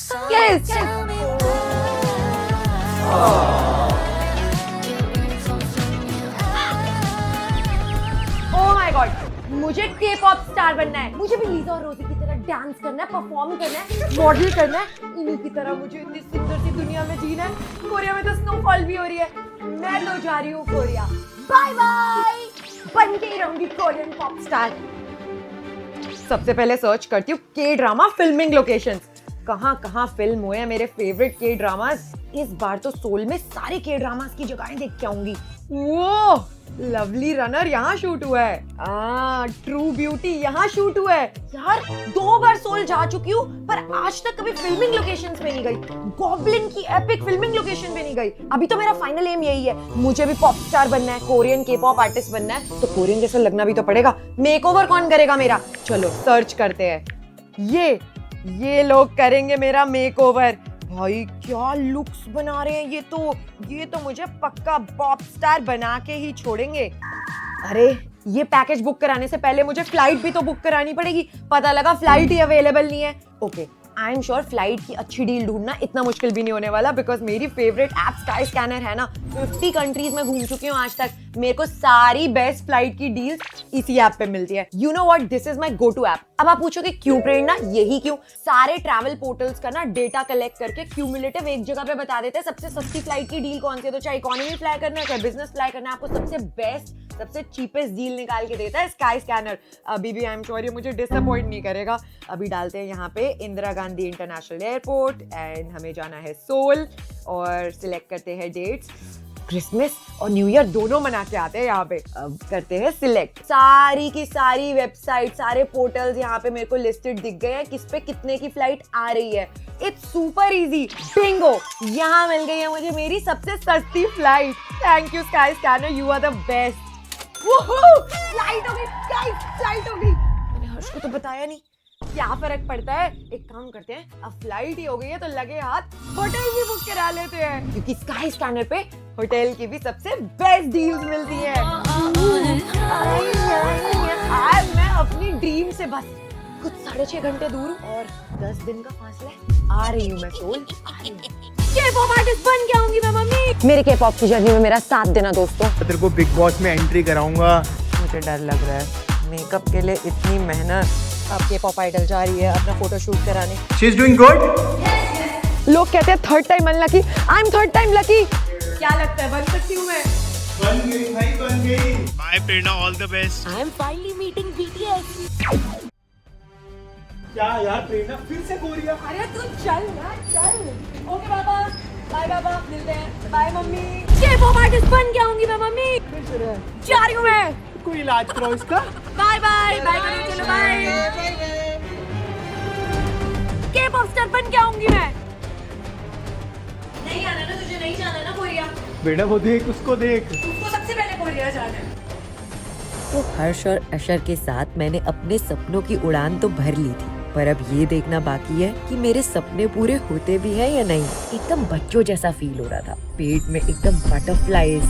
Kiss. Oh my God. मुझे K-pop star बनना है। मुझे भी लीजा और रोजी की तरह डांस करना है, परफॉर्म करना है, मॉडल करना है। इन्हीं की तरह मुझे इतनी सुंदर सी दुनिया में जीना है। कोरिया में तो स्नोफॉल भी हो रही है। मैं तो जा रही हूँ कोरिया। Bye bye. बन के ही रहूंगी कोरियन पॉप स्टार। सबसे पहले सर्च करती हूँ के ड्रामा फिल्मिंग लोकेशंस। कहाँ फिल्म हुए हैं मेरे फेवरेट के ड्रामास। इस बार तो सोल में सारे के ड्रामास की जगहें देख के आऊंगी। वो लवली रनर यहाँ शूट हुआ है। ट्रू ब्यूटी यहाँ शूट हुआ है। यार 2 बार सोल जा चुकी हूँ पर आज तक कभी फिल्मिंग लोकेशंस पे नहीं गई। गॉब्लिन की एपिक फिल्मिंग लोकेशन पे नहीं गई। अभी तो मेरा फाइनल एम यही है, मुझे भी पॉप स्टार बनना है, कोरियन के पॉप आर्टिस्ट बनना है। तो कोरियन जैसा लगना भी तो पड़ेगा। मेकओवर कौन करेगा मेरा? चलो सर्च करते हैं। ये लोग करेंगे मेरा मेकओवर। भाई क्या लुक्स बना रहे हैं ये तो मुझे पक्का पॉप स्टार बना के ही छोड़ेंगे। अरे ये पैकेज बुक कराने से पहले मुझे फ्लाइट भी तो बुक करानी पड़ेगी। पता लगा फ्लाइट ही अवेलेबल नहीं है। Okay, I am sure flight की अच्छी डील ढूंढना इतना मुश्किल भी नहीं होने वाला, बिकॉज मेरी फेवरेट ऐप स्काई स्कैनर है ना। 50 कंट्रीज में घूम चुकी हूँ आज तक। मेरे को सारी बेस्ट फ्लाइट की डील्स इसी ऐप पे मिलती है। You know what, this is my go to app. अब आप पूछोगे क्यों प्रेरणा? यही क्यों, सारे ट्रैवल पोर्टल्स का ना डेटा कलेक्ट करके क्यूमुलेटिव एक जगह पे बता देते हैं सबसे सस्ती फ्लाइट की डील कौन सी है। तो चाहे इकोनॉमी फ्लाई करना है, चाहे बिजनेस फ्लाई करना है, आपको सबसे बेस्ट सबसे चीपेस्ट डील निकाल के देता है स्काई स्कैनर। अभी भी आई एम श्योर ये मुझे डिसअपॉइंट नहीं करेगा। अभी डालते हैं यहाँ पे Indira Gandhi international airport and हमें जाना है सोल और सिलेक्ट करते हैं डेट्स। क्रिसमस और न्यू ईयर दोनों मना के आते हैं यहाँ पे। अब करते हैं सिलेक्ट। सारी की सारी वेबसाइट, सारे पोर्टल्स यहाँ पे मेरे को लिस्टेड दिख गए हैं किस पे कितने की फ्लाइट आ रही है। It's super easy. बिंगो, यहाँ मिल गई है मुझे मेरी सबसे सस्ती flight. Thank you Skyscanner, you are the best. Flight हो गई गाइस, फ्लाइट हो गई। मैंने हर्ष को तो बताया नहीं। क्या फर्क पड़ता है, एक काम करते हैं, अब फ्लाइट ही हो गई है तो लगे हाथ होटल भी बुक करा लेते हैं, क्योंकि स्काई स्कैनर पे होटल की भी सबसे बेस्ट डील्स मिलती है। आज मैं अपनी ड्रीम से बस कुछ 6.5 घंटे दूर हूँ और 10 दिन का फासला है। आ रही हूँ मैं सोल, के-पॉप आर्टिस्ट बन के आऊंगी मैं मम्मी। मेरे के-पॉप की जर्नी में मेरा साथ देना दोस्तों। तेरे को बिग बॉस में एंट्री कराऊंगा। मुझे डर लग रहा है, मेकअप के लिए इतनी मेहनत। अब के-पॉप आइडल जा रही है अपना फोटो शूट कराने। She is doing good. लोग कहते हैं third time unlucky, I am third time lucky. क्या लगता है बन सकती हूँ मैं? बन गई भाई, बन गई। Bye Prerna, all the best. I am finally meeting BTS. क्या यार प्रेरणा फिर से कोरिया? अरे तू चल ना, चल। ओके बाबा, बाय बाबा, मिलते हैं। Bye mummy. के-पॉप आर्टिस्ट बन के आऊंगी मैं मम्मी। जा रही हूँ मैं। कोई इलाज करो इसका। बाय बाय, बाय बाय, चलो बाय। के-पॉप स्टार बन के आऊंगी मैं। नहीं आना ना तुझे, नहीं जाना ना कोरिया। बेटा वो देख, उसको देख। तुमको सबसे पहले कोरिया जाना है। तो हर्ष और अशर के साथ मैंने अपने सपनों की उड़ान तो भर ली थी, पर अब ये देखना बाकी है कि मेरे सपने पूरे होते भी हैं या नहीं। एकदम बच्चों जैसा फील हो रहा था, पेट में एकदम बटरफ्लाईज,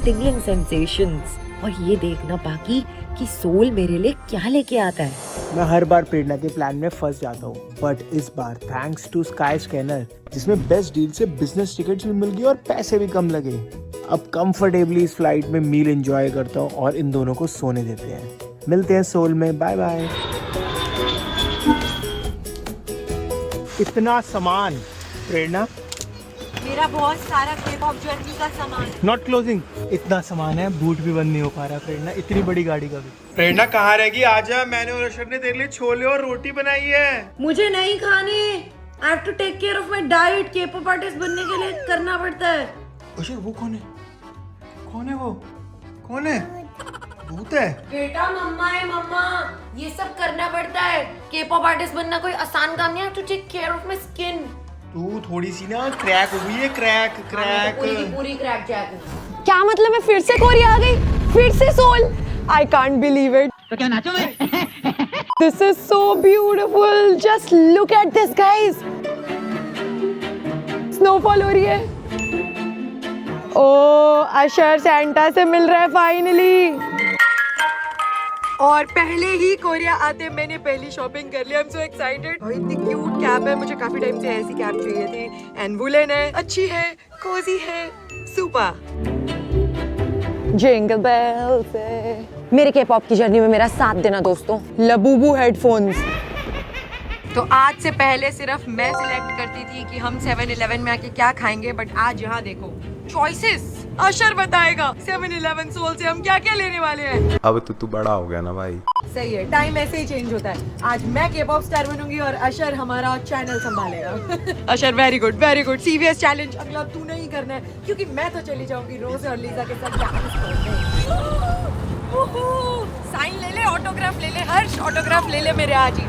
टिंगलिंग सेंसेशंस, और ये देखना बाकी कि सोल मेरे लिए क्या लेके आता है। मैं हर बार प्रेरणा के प्लान में फंस जाता हूँ, बट इस बार थैंक्स टू स्काई स्कैनर, जिसमें बेस्ट डील से बिजनेस टिकट्स भी मिल गई और पैसे भी कम लगे। अब कंफर्टेबली इस फ्लाइट में मील एंजॉय करता हूँ और इन दोनों को सोने देते हैं। मिलते हैं सोल में, बाय बाय। इतना सामान प्रेरणा, मेरा बहुत सारा के-पॉप जर्नी का सामान। Not closing. इतना सामान है, बूट भी बंद नहीं हो पा रहा प्रेरणा, इतनी बड़ी गाड़ी का भी। प्रेरणा कहाँ रहेगी? आजा, मैंने और अशर ने तेरे लिए छोले और रोटी बनाई है। मुझे नहीं खाने। I have to take care of my diet. K pop artist बनने के लिए करना पड़ता है। अशर वो कौन है? कौन है वो? कौन है? भूत है? बेटा मम्मा है मम्मा, ये सब करना पड़ता है। के-पॉप आर्टिस्ट बनना कोई आसान काम नहीं है। To take care of my skin. तू थोड़ी सी ना क्रैक हो गई है, क्रैक क्रैक। पूरी क्रैक जैक हूं। क्या मतलब मैं फिर से कोरिया आ गई, फिर से Seoul? I can't believe it. तो क्या नाचो मैं? This is so beautiful, just look at this guys. Snowfall हो रही है। ओ अशर सैंटा से मिल रहा है फाइनली। और पहले ही कोरिया आते मैंने पहली शॉपिंग कर लिया। I am so excited. और इतनी क्यूट कैप है, मुझे काफी टाइम से ऐसी कैप चाहिए थी। एंड वुलन है, अच्छी है, कोजी है, सुपर। Jingle bells. मेरे के पॉप की जर्नी में मेरा साथ देना दोस्तों। Labubu headphones. तो आज से पहले सिर्फ मैं सिलेक्ट करती थी कि हम 7-Eleven में आके क्या खाएंगे, बट आज यहाँ देखो चॉइसेस। अशर बताएगा 7-Eleven सोल से हम क्या क्या लेने वाले हैं। अब तो तू बड़ा हो गया ना भाई। सही है, टाइम ऐसे ही चेंज होता है। आज मैं के पॉप स्टार बनूंगी और अशर हमारा चैनल संभालेगा। अशर वेरी गुड सीरियस चैलेंज अगला तू नहीं करना है, क्योंकि मैं तो चली जाऊंगी रोज और लीजा के साथ डांस करने। साइन ले ले, ऑटोग्राफ ले ले, हर्ष ऑटोग्राफ ले ले मेरे आज ही।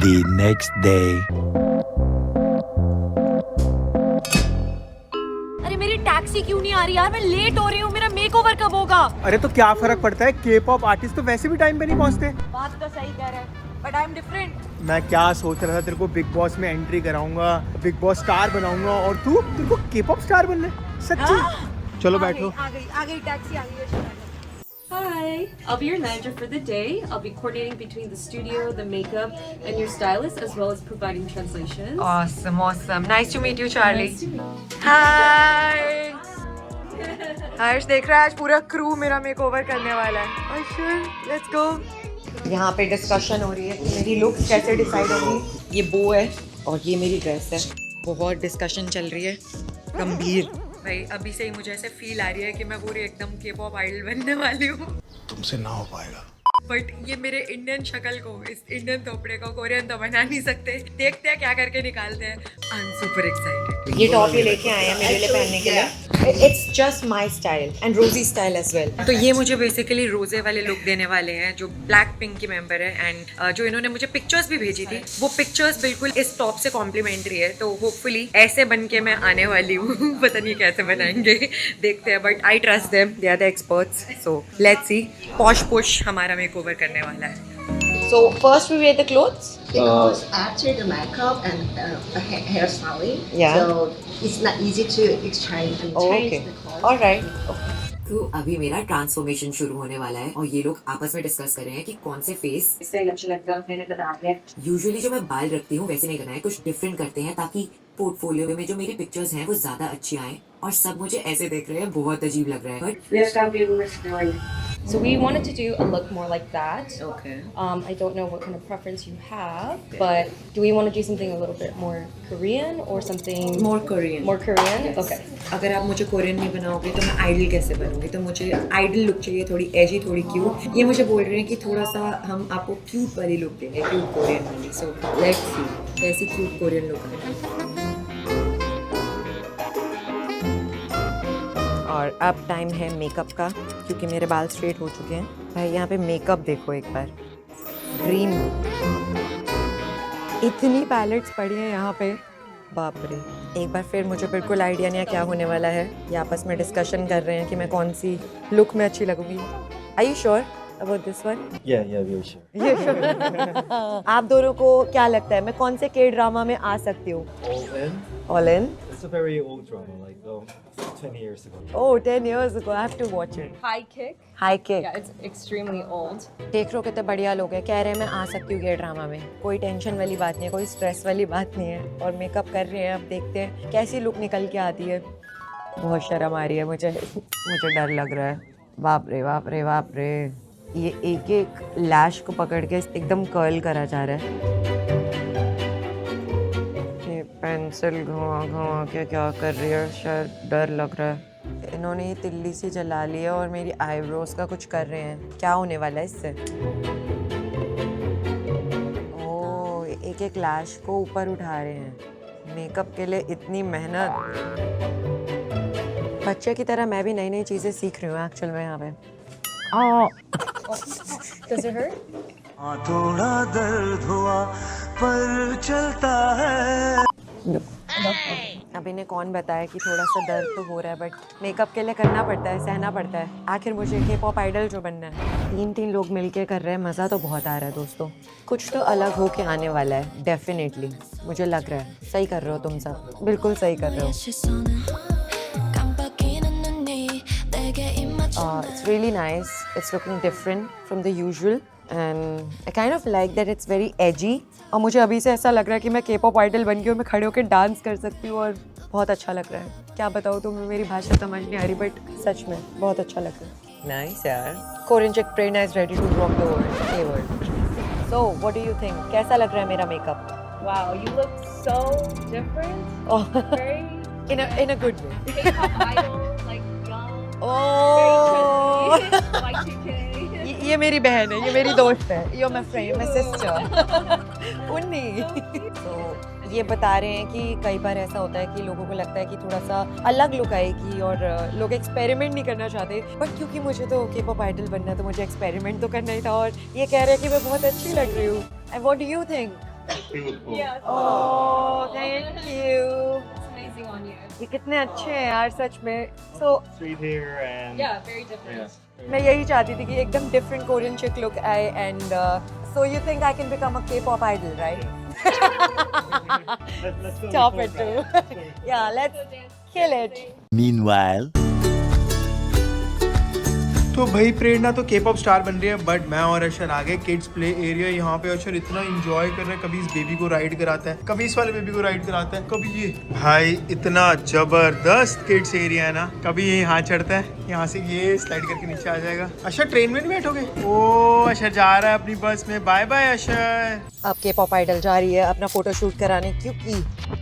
The next day. अरे मेरी टैक्सी क्यों नहीं आ रही यार, मैं लेट हो रही हूँ। मेरा मेकओवर कब होगा? अरे तो क्या फर्क पड़ता है, के पॉप आर्टिस्ट तो वैसे भी टाइम पे नहीं पहुंचते। बात तो सही कह रहे हैं, बट आई एम डिफरेंट। मैं क्या सोच रहा था, तेरे को बिग बॉस में एंट्री कराऊंगा, बिग बॉस स्टार बनाऊंगा, और तेरे को के पॉप स्टार बनना है सच्ची। चलो बैठो। आ गई टैक्सी आ गई है। Hi, I'll be your manager for the day. I'll be coordinating between the studio, the makeup, and your stylist, as well as providing translations. Awesome. Nice to meet you, Charlie. Nice to meet Hi. हर्ष देख रहा है, आज पूरा crew मेरा makeover करने वाला है। अशर, let's go. यहाँ पे डिस्कशन हो रही है कि मेरी लुक कैसे डिसाइड होगी। ये बो है और ये मेरी ड्रेस है। बहुत डिस्कशन चल रही है, गंभीर। भाई अभी से ही मुझे ऐसे फील आ रही है कि मैं पूरी एकदम के पॉप आइडल बनने वाली हूँ। तुमसे ना हो पाएगा। बट ये मेरे इंडियन शक्ल को, इस इंडियन थोपड़े को कोरियन तो बना नहीं सकते। देखते हैं क्या करके निकालते हैं। I am super excited. ये टॉप ये लेके आए हैं मेरे लिए पहनने के लिए। It's just my style and रोजी स्टाइल एज वेल। तो ये मुझे बेसिकली रोजे वाले लुक देने वाले हैं, जो ब्लैक पिंक की मेंबर है। एंड जो इन्होंने मुझे पिक्चर्स भी भेजी थी, वो पिक्चर्स बिल्कुल इस टॉप से कॉम्प्लीमेंट्री है। तो होपफुली ऐसे बन के मैं आने वाली हूँ। पता नहीं कैसे बनाएंगे, देखते हैं। But I trust them, they are the experts. So let's see. Posh push हमारा मेकओवर करने वाला है। So first we wear the clothes. Because after the makeup and hairstyling, Yeah. so it's not easy to exchange and change the clothes. All right. तो अभी मेरा transformation शुरू होने वाला है और ये लोग आपस में डिस्कस कर रहे हैं कि कौन से फेस। यूजुअली जो मैं बाल रखती हूँ वैसे नहीं करना है, कुछ डिफरेंट करते हैं ताकि पोर्टफोलियो में जो मेरी पिक्चर्स हैं वो ज्यादा अच्छी आए। और सब मुझे ऐसे देख रहे हैं, बहुत अजीब लग रहा है। But So we wanted to do a look more like that. Okay. I don't know what kind of preference you have, but do we want to do something a little bit more Korean or something more Korean. more Korean? Okay. अगर आप मुझे Korean नहीं बनाओगे तो मैं idol कैसे बनूंगी? तो मुझे आइडल लुक चाहिए, थोड़ी एजी, थोड़ी क्यूट। ये मुझे बोल रहे हैं कि थोड़ा सा हम आपको क्यूट वाली लुक देंगे, क्यूट कोरियन वाली। सो लेट्स सी कैसी क्यूट कोरियन लुक है। और अब टाइम है मेकअप का, क्योंकि मेरे बाल स्ट्रेट हो चुके हैं। भाई यहाँ पे मेकअप देखो एक बार, ड्रीम। इतनी पैलेट्स पड़ी हैं यहाँ पे, बाप रे। एक बार फिर मुझे बिल्कुल आइडिया नहीं है क्या होने वाला है। ये आपस में डिस्कशन कर रहे हैं कि मैं कौन सी लुक में अच्छी लगूंगी। Are you sure about this one? Yeah, we're sure. आप दोनों को क्या लगता है मैं कौन से के ड्रामा में आ सकती हूँ? All in. All in? It's a very old drama, like 20 years ago. Oh, 10 years ago. I have to watch it. High kick. High kick. Yeah, it's extremely old. देख रहे हो कितने बढ़िया लोग हैं, कह रहे हैं मैं आ सकती हूँ ये ड्रामा में। कोई टेंशन वाली बात नहीं है, कोई स्ट्रेस वाली बात नहीं है। और मेकअप कर रहे हैं, अब देखते हैं कैसी लुक निकल के आती है। बहुत शर्म आ रही है मुझे, मुझे डर लग रहा है। बाप रे बाप रे बाप रे। ये एक एक लैश को पकड़ के एकदम कर्ल करा जा रहा है। ये पेंसिल घुमा घुमा के क्या कर रही है, शायद डर लग रहा है। इन्होंने ये तिल्ली सी जला ली है और मेरी आईब्रोज का कुछ कर रहे हैं। क्या होने वाला है इससे? ओह, एक एक लैश को ऊपर उठा रहे हैं। मेकअप के लिए इतनी मेहनत। बच्चे की तरह मैं भी नई नई चीज़ें सीख रही हूँ एक्चुअल में यहाँ पे। Does it hurt? थोड़ा दर्द हुआ पर चलता है। अब इन्हें कौन बताया कि थोड़ा सा दर्द तो हो रहा है, बट मेकअप के लिए करना पड़ता है, सहना पड़ता है। आखिर मुझे के पॉप आइडल जो बनना है। 3 लोग मिलके कर रहे हैं, मज़ा तो बहुत आ रहा है दोस्तों। कुछ तो अलग हो के आने वाला है डेफिनेटली, मुझे लग रहा है। सही कर रहे हो तुम सब, बिल्कुल सही कर रहे हो। It's really nice. It's looking different from the usual. And I kind of like that it's very edgy. और मुझे अभी से ऐसा लग रहा है कि मैं K-pop idol बन गई हूँ, मैं खड़े होकर डांस कर सकती हूँ और बहुत अच्छा लग रहा है. क्या बताऊँ तुम्हें, मेरी भाषा समझ नहीं आ रही, बट सच में बहुत अच्छा लग रहा है. Nice यार. Korean chick Prerna is ready to rock the world. A word. So what do you think? कैसा लग रहा है मेरा makeup? Wow, you look so different. Oh, Very in a good way. K-pop idol, like young, Oh. very trendy, Y2K. ये मेरी बहन है, ये मेरी दोस्त है. You're my friend, my sister. उन्नी. तो ये बता रहे हैं कि कई बार ऐसा होता है कि लोगों को लगता है कि थोड़ा सा अलग लुक आएगी और लोग एक्सपेरिमेंट नहीं करना चाहते, बट क्योंकि मुझे तो K-pop आइडल बनना है तो मुझे एक्सपेरिमेंट तो करना ही था. और ये कह रहे हैं कि मैं बहुत अच्छी लग रही हूँ. And what do you think? Yeah. Oh thank you. It's amazing on you. ये कितने अच्छे हैं यार सच में. सो Straight hair and Yeah, very different. yeah. मैं यही चाहती थी कि एकदम डिफरेंट कोरियन चिक लुक आए. And so you think I can become a K-pop idol, right? Let's go. Stop full it blast. too. Yeah, let's kill it. Meanwhile, तो भाई प्रेरणा तो K-pop स्टार बन रही है, बट मैं और अशर आ गए किड्स प्ले एरिया. यहाँ पे अशर इतना एंजॉय कर रहा है, कभी इस बेबी को राइड कराता है, कभी इस वाले बेबी को राइड कराता है, कभी ये. भाई इतना जबरदस्त किड्स एरिया है ना. कभी ये यहाँ चढ़ता है, यहाँ से ये स्लाइड करके नीचे आ जाएगा. अशर ट्रेन में नहीं बैठोगे? ओ अशर जा रहा है अपनी बस में. बाय बाय अशर. अब K-pop आइडल जा रही है अपना फोटो शूट कराने, क्योंकि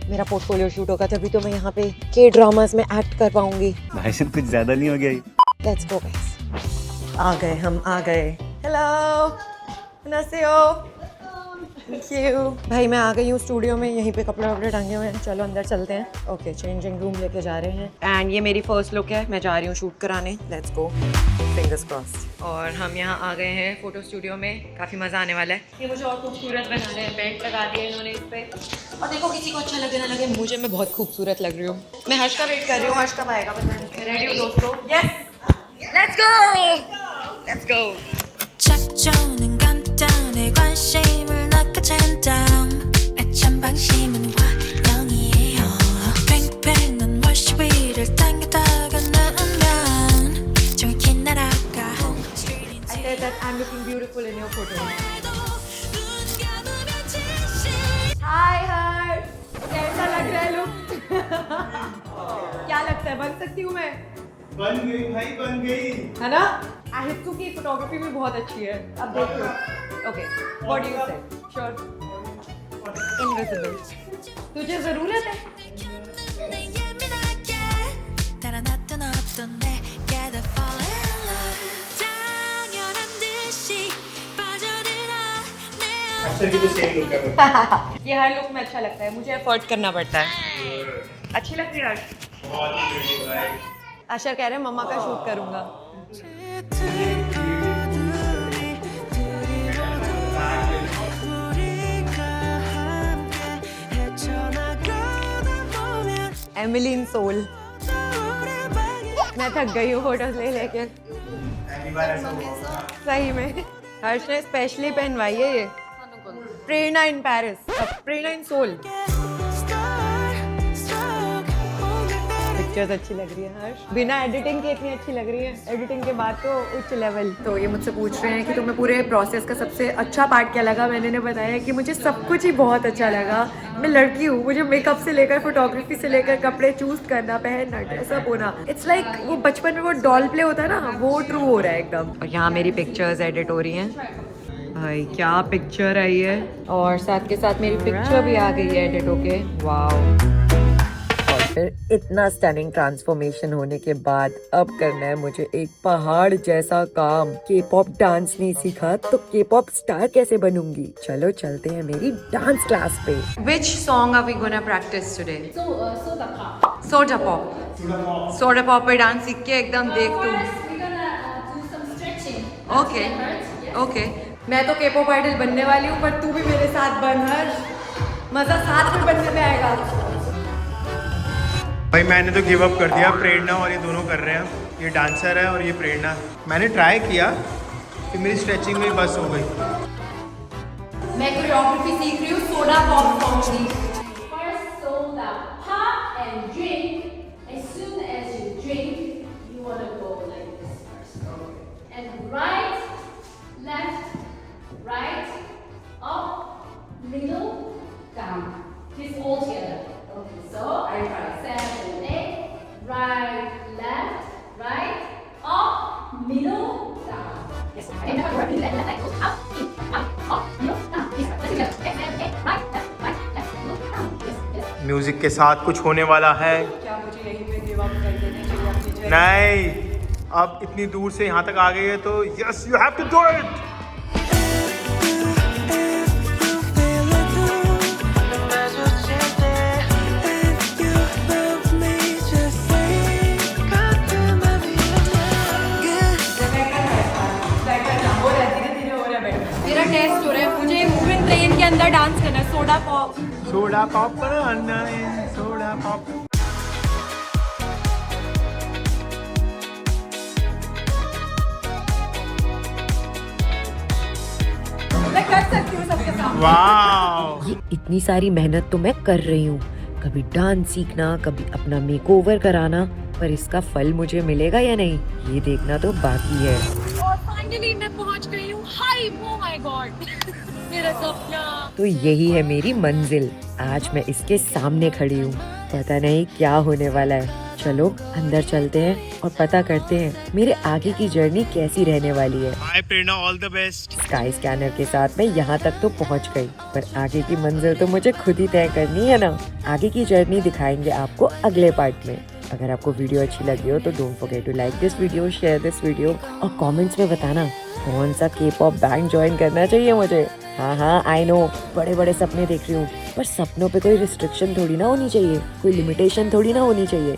मेरा पोर्टफोलियो शूट होगा तभी तो मैं यहाँ पे K-ड्रामास में एक्ट कर पाऊंगी. भाई सिर्फ कुछ ज्यादा नहीं हो गया ये? Let's go guys. आ गए, हम आ गए. हेलो, नमस्ते. Thank you. भाई मैं आ गई हूँ स्टूडियो में, यहीं पे कपड़े वपड़े टांगे हुए हैं. चलो अंदर चलते हैं. ओके, चेंजिंग रूम लेके जा रहे हैं. एंड ये मेरी फर्स्ट लुक है, मैं जा रही हूँ शूट कराने. Let's go, fingers crossed. और हम यहाँ आ गए हैं फोटो स्टूडियो में. काफ़ी मज़ा आने वाला है. ये मुझे और खूबसूरत बना रहे हैं. बेल्ट लगा दिए इन्होंने इस पे. और देखो किसी को अच्छा लगे ना लगे, मुझे मैं बहुत खूबसूरत लग रही हूँ. मैं हर्ष का वेट कर रही हूँ. हर्ष कब आएगा पता नहीं. रेडी हो दोस्तों? Yes, let's go, let's go. 작전은 간단해 관심을 낚아챈다 애찬 방심은 환영이에요 팽팽한 월시위를 당겼다가 나오면 정확히 날아가 I said that I'm looking beautiful in your photo. Hi हर्ष, कैसा लग रहा है लुक? क्या लगता है, बन सकती हूँ मैं? बन गई भाई, बन गई. है ना? आहित्सु की फोटोग्राफी भी बहुत अच्छी है. अब देखो. ओके, व्हाट डू यू से? श्योर. इनविजिबल. तुझे जरूरत है? 예민하게 달아났던 어떤 내게 다 fall in love 당연한 듯이 빠져들어 내 अशर की तो सेम लुक है. ये हर लुक में अच्छा लगता है, मुझे एफर्ट करना पड़ता है. अच्छी लगती है हर्ष? बहुत ही ब्यूटी भाई. अशर कह रहे हैं मम्मा का शूट करूंगा. Emelyan soul. मैं थक गई हूँ फोटोज ले लेके. सही में हर्ष ने स्पेशली पहनवाई है ये. Prerna in Paris, Prerna in Seoul. Pictures अच्छी लग रही है हर्ष, बिना एडिटिंग के इतनी अच्छी लग रही है. एडिटिंग के बाद तो उच्च लेवल. तो ये मुझसे पूछ रहे हैं कि तुम्हें पूरे प्रोसेस का सबसे अच्छा पार्ट क्या लगा. मैंने बताया कि मुझे सब कुछ ही बहुत अच्छा लगा. मैं लड़की हूँ, मुझे मेकअप से लेकर फोटोग्राफी से लेकर कपड़े चूज करना, पहनना, ड्रेसअप होना, इट्स लाइक वो बचपन में वो डॉल प्ले होता है ना, वो ट्रू हो रहा है एकदम. और यहाँ मेरी पिक्चर्स एडिट हो रही हैं. भाई क्या पिक्चर आई है, और साथ के साथ मेरी पिक्चर भी आ गई है एडिट होके. वाओ. और फिर इतना स्टनिंग ट्रांसफॉर्मेशन होने के बाद अब करना है मुझे एक पहाड़ जैसा काम. K-pop डांस नहीं सीखा तो K-pop स्टार कैसे बनूंगी. चलो चलते हैं मेरी डांस क्लास पे. Which song are we gonna practice today? Soda pop. Soda pop. Soda pop पे डांस सीख के एकदम देख तू. We're gonna do some stretching. Okay okay. मैं तो K-pop आइडल बनने वाली हूँ, पर तू भी मेरे साथ बन हर्ष. मजा साथ में बनने में आएगा. भाई मैंने तो गिव अप कर दिया. प्रेरणा और ये दोनों कर रहे हैं. ये डांसर है और ये प्रेरणा. मैंने ट्राई किया कि मेरी स्ट्रेचिंग में बस हो गई. मैं कोरियोग्राफी सीख रही हूँ सोडा पॉप सॉन्ग की. First soda pop and drink. As soon as you drink, you wanna go like this first. Music के साथ कुछ होने वाला है। क्या मुझे यहीं पे गिव अप कर देना चाहिए अपनी जर्नी? नहीं, अब इतनी दूर से यहाँ तक आ गई है तो yes you have to do it. मेरा टेस्ट हो रहा है, मुझे मूविंग ट्रेन के अंदर डांस करना है, सोडा पॉप। सोडा पॉप बनाना है, सोडा पॉप। मैं कर सकती हूँ सबके सामने। वाओ, ये इतनी सारी मेहनत तो मैं कर रही हूँ, कभी डांस सीखना, कभी अपना मेकओवर कराना, पर इसका फल मुझे मिलेगा या नहीं, ये देखना तो बाकी है। और फाइनली मैं पहुंच गई हूँ। हाय, ओह माय गॉड, मेरा सपना। तो यही है मेरी मंजिल, आज मैं इसके सामने खड़ी हूँ। पता नहीं क्या होने वाला है। चलो अंदर चलते हैं और पता करते हैं मेरे आगे की जर्नी कैसी रहने वाली है। Bye Prerna, all the best. Skyscanner के साथ मैं यहाँ तक तो पहुँच गई, पर आगे की मंजिल तो मुझे खुद ही तय करनी है ना। आगे की जर्नी दिखाएंगे आपको अगले पार्ट में। अगर आपको वीडियो अच्छी लगी हो तो don't forget to like this video, share this video और कमेंट्स में बताना कौन सा K-pop बैंड ज्वाइन करना चाहिए मुझे। हाँ, आई नो बड़े बड़े सपने देख रही हूँ, पर सपनों पे कोई रिस्ट्रिक्शन थोड़ी ना होनी चाहिए, कोई लिमिटेशन थोड़ी ना होनी चाहिए।